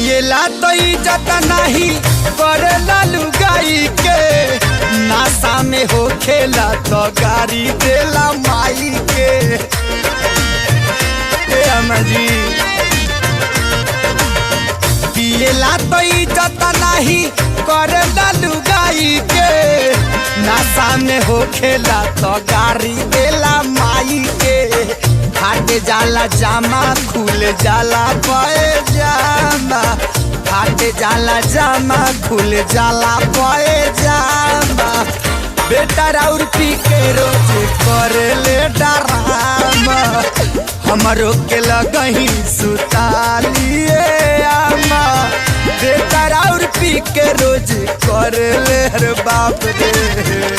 पियला तो इज्जत नहीं करेला लुगाई के, नशा में हो खेला तो गाड़ी देला माई के। जी पियला तो इज्जत नहीं करेला लुगाई के, नशा में हो खेला तो गाड़ी देला माई के। फाट जाला जामा खुल जाला पैजामा, फाट जाला जामा खुल जाला पैजामा। बेटा राउर पी के रोज करे ले डरामा, हमरो के लगही सुतालिए आमा। बेटा राउर पी के रोज करे ले रे बाप रे।